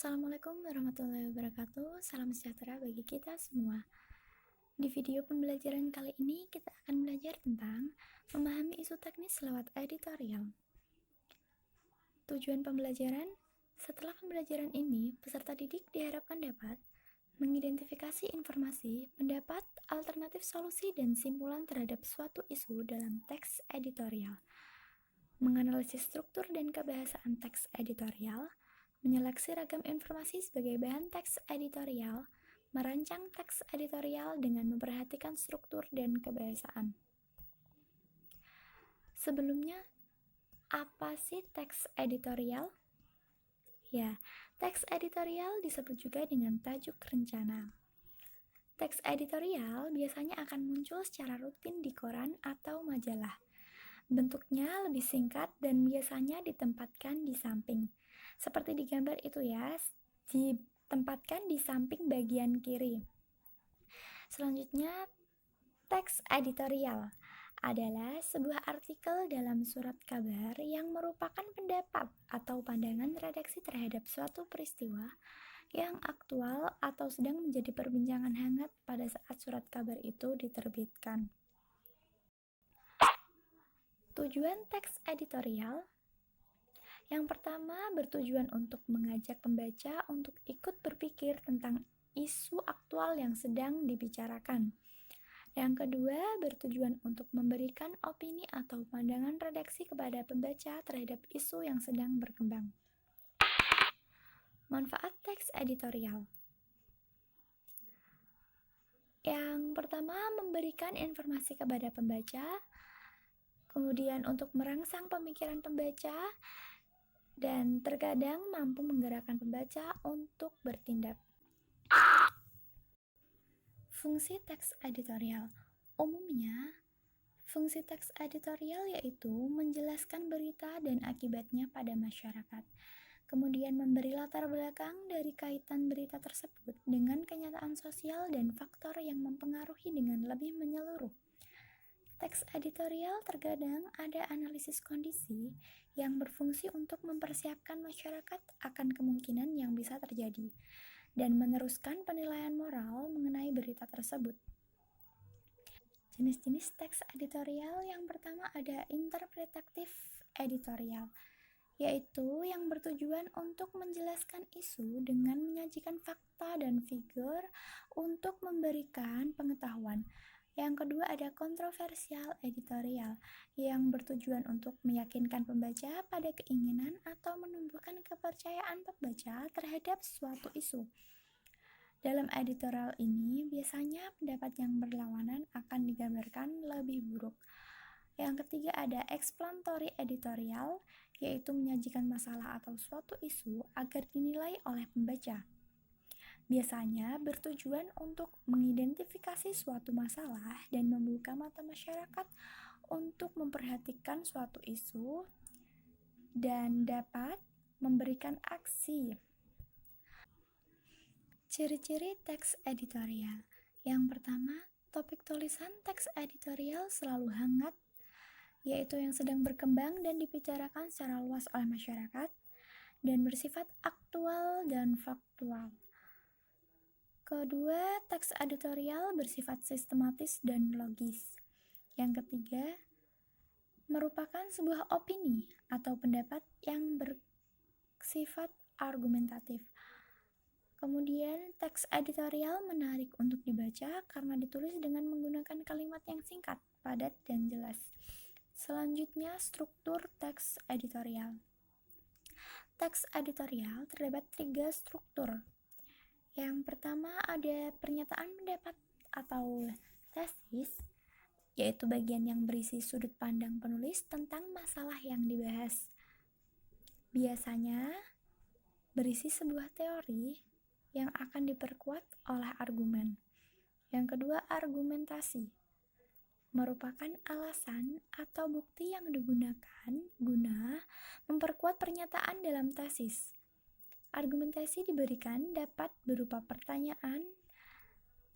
Assalamualaikum warahmatullahi wabarakatuh. Salam sejahtera bagi kita semua. Di video pembelajaran kali ini kita akan belajar tentang memahami isu teknis lewat editorial. Tujuan pembelajaran: setelah pembelajaran ini, peserta didik diharapkan dapat mengidentifikasi informasi, pendapat, alternatif solusi, dan simpulan terhadap suatu isu dalam teks editorial, menganalisis struktur dan kebahasaan teks editorial, menyeleksi ragam informasi sebagai bahan teks editorial, merancang teks editorial dengan memperhatikan struktur dan kebahasaan. Sebelumnya, apa sih teks editorial? Ya, teks editorial disebut juga dengan tajuk rencana. Teks editorial biasanya akan muncul secara rutin di koran atau majalah. Bentuknya lebih singkat dan biasanya ditempatkan di samping. Seperti di gambar itu ya, ditempatkan di samping bagian kiri. Selanjutnya, teks editorial adalah sebuah artikel dalam surat kabar yang merupakan pendapat atau pandangan redaksi terhadap suatu peristiwa yang aktual atau sedang menjadi perbincangan hangat pada saat surat kabar itu diterbitkan. Tujuan teks editorial: yang pertama, bertujuan untuk mengajak pembaca untuk ikut berpikir tentang isu aktual yang sedang dibicarakan. Yang kedua, bertujuan untuk memberikan opini atau pandangan redaksi kepada pembaca terhadap isu yang sedang berkembang. Manfaat teks editorial: yang pertama, memberikan informasi kepada pembaca, kemudian untuk merangsang pemikiran pembaca, dan terkadang mampu menggerakkan pembaca untuk bertindak. Fungsi teks editorial: umumnya, fungsi teks editorial yaitu menjelaskan berita dan akibatnya pada masyarakat, kemudian memberi latar belakang dari kaitan berita tersebut dengan kenyataan sosial dan faktor yang mempengaruhi dengan lebih menyeluruh. Teks editorial terkadang ada analisis kondisi yang berfungsi untuk mempersiapkan masyarakat akan kemungkinan yang bisa terjadi dan meneruskan penilaian moral mengenai berita tersebut. Jenis-jenis teks editorial: yang pertama ada interpretatif editorial, yaitu yang bertujuan untuk menjelaskan isu dengan menyajikan fakta dan figur untuk memberikan pengetahuan. Yang kedua ada kontroversial editorial, yang bertujuan untuk meyakinkan pembaca pada keinginan atau menumbuhkan kepercayaan pembaca terhadap suatu isu. Dalam editorial ini, biasanya pendapat yang berlawanan akan digambarkan lebih buruk. Yang ketiga ada explanatory editorial, yaitu menyajikan masalah atau suatu isu agar dinilai oleh pembaca. Biasanya bertujuan untuk mengidentifikasi suatu masalah dan membuka mata masyarakat untuk memperhatikan suatu isu dan dapat memberikan aksi. Ciri-ciri teks editorial: yang pertama, topik tulisan teks editorial selalu hangat, yaitu yang sedang berkembang dan dibicarakan secara luas oleh masyarakat, dan bersifat aktual dan faktual. Kedua, teks editorial bersifat sistematis dan logis. Yang ketiga, merupakan sebuah opini atau pendapat yang bersifat argumentatif. Kemudian, teks editorial menarik untuk dibaca karena ditulis dengan menggunakan kalimat yang singkat, padat, dan jelas. Selanjutnya, struktur teks editorial. Teks editorial terdapat 3 struktur. Yang pertama ada pernyataan pendapat atau tesis, yaitu bagian yang berisi sudut pandang penulis tentang masalah yang dibahas. Biasanya berisi sebuah teori yang akan diperkuat oleh argumen. Yang kedua, argumentasi, merupakan alasan atau bukti yang digunakan guna memperkuat pernyataan dalam tesis. Argumentasi diberikan dapat berupa pertanyaan,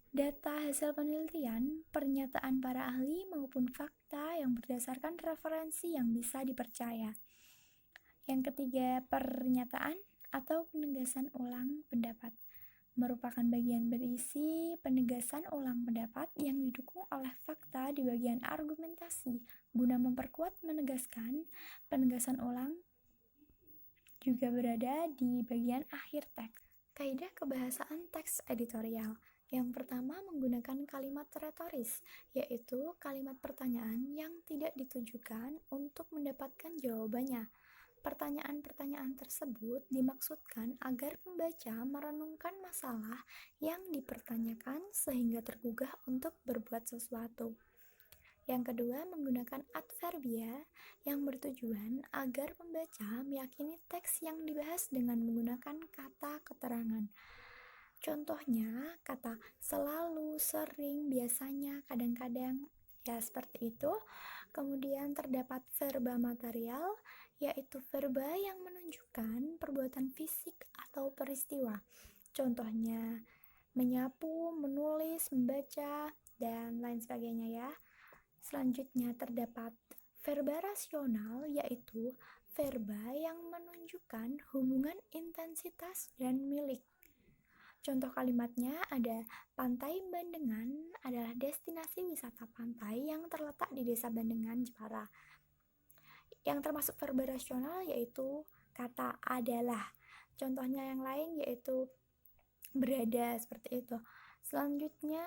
data hasil penelitian, pernyataan para ahli, maupun fakta yang berdasarkan referensi yang bisa dipercaya. Yang ketiga, pernyataan atau penegasan ulang pendapat merupakan bagian berisi penegasan ulang pendapat yang didukung oleh fakta di bagian argumentasi guna memperkuat menegaskan. Penegasan ulang juga berada di bagian akhir teks. Kaidah kebahasaan teks editorial. Yang pertama menggunakan kalimat retoris, yaitu kalimat pertanyaan yang tidak ditujukan untuk mendapatkan jawabannya. Pertanyaan-pertanyaan tersebut dimaksudkan agar pembaca merenungkan masalah yang dipertanyakan sehingga tergugah untuk berbuat sesuatu. Yang kedua, menggunakan adverbia yang bertujuan agar pembaca meyakini teks yang dibahas dengan menggunakan kata keterangan. Contohnya, kata selalu, sering, biasanya, kadang-kadang, ya seperti itu. Kemudian terdapat verba material, yaitu verba yang menunjukkan perbuatan fisik atau peristiwa. Contohnya, menyapu, menulis, membaca, dan lain sebagainya ya. Selanjutnya terdapat verba rasional, yaitu verba yang menunjukkan hubungan intensitas dan milik. Contoh kalimatnya ada Pantai Bandengan adalah destinasi wisata pantai yang terletak di Desa Bandengan, Jepara. Yang termasuk verba rasional yaitu kata adalah. Contohnya yang lain yaitu berada, seperti itu. Selanjutnya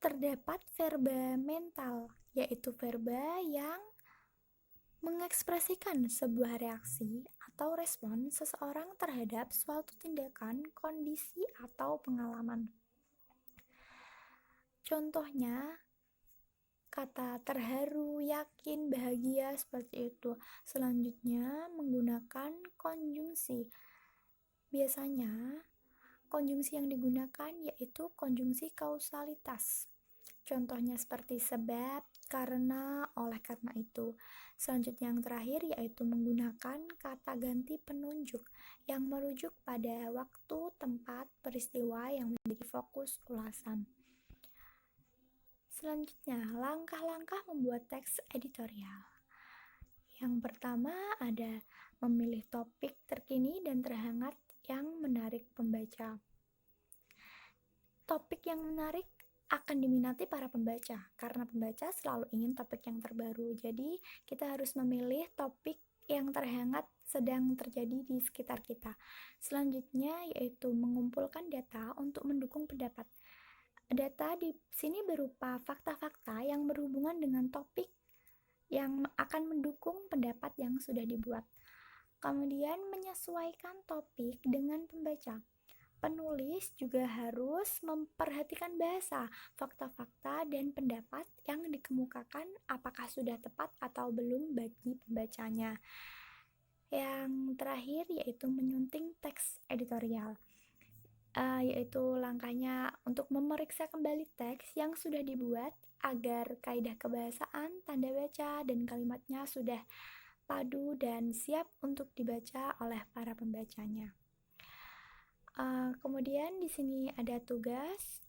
terdapat verba mental, yaitu verba yang mengekspresikan sebuah reaksi atau respon seseorang terhadap suatu tindakan, kondisi, atau pengalaman. Contohnya kata terharu, yakin, bahagia, seperti itu. Selanjutnya menggunakan konjungsi. Biasanya konjungsi yang digunakan yaitu konjungsi kausalitas. Contohnya seperti sebab, karena, oleh karena itu. Selanjutnya yang terakhir yaitu menggunakan kata ganti penunjuk yang merujuk pada waktu, tempat, peristiwa yang menjadi fokus ulasan. Selanjutnya, langkah-langkah membuat teks editorial. Yang pertama ada memilih topik terkini dan terhangat yang menarik pembaca. Topik yang menarik akan diminati para pembaca, karena pembaca selalu ingin topik yang terbaru. Jadi, kita harus memilih topik yang terhangat sedang terjadi di sekitar kita. Selanjutnya yaitu mengumpulkan data untuk mendukung pendapat. Data di sini berupa fakta-fakta yang berhubungan dengan topik yang akan mendukung pendapat yang sudah dibuat. Kemudian menyesuaikan topik dengan pembaca. Penulis juga harus memperhatikan bahasa, fakta-fakta, dan pendapat yang dikemukakan apakah sudah tepat atau belum bagi pembacanya. Yang terakhir yaitu menyunting teks editorial, yaitu langkahnya untuk memeriksa kembali teks yang sudah dibuat agar kaidah kebahasaan, tanda baca, dan kalimatnya sudah padu dan siap untuk dibaca oleh para pembacanya. Kemudian di sini ada tugas,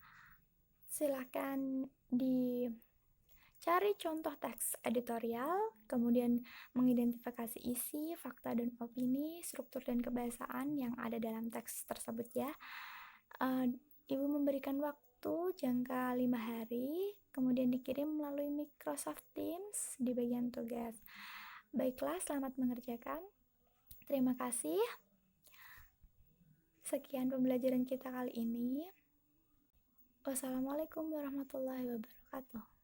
silakan dicari contoh teks editorial, kemudian mengidentifikasi isi, fakta dan opini, struktur dan kebahasaan yang ada dalam teks tersebut ya. Ibu memberikan waktu jangka 5 hari, kemudian dikirim melalui Microsoft Teams di bagian tugas. Baiklah, selamat mengerjakan. Terima kasih. Sekian pembelajaran kita kali ini. Wassalamualaikum warahmatullahi wabarakatuh.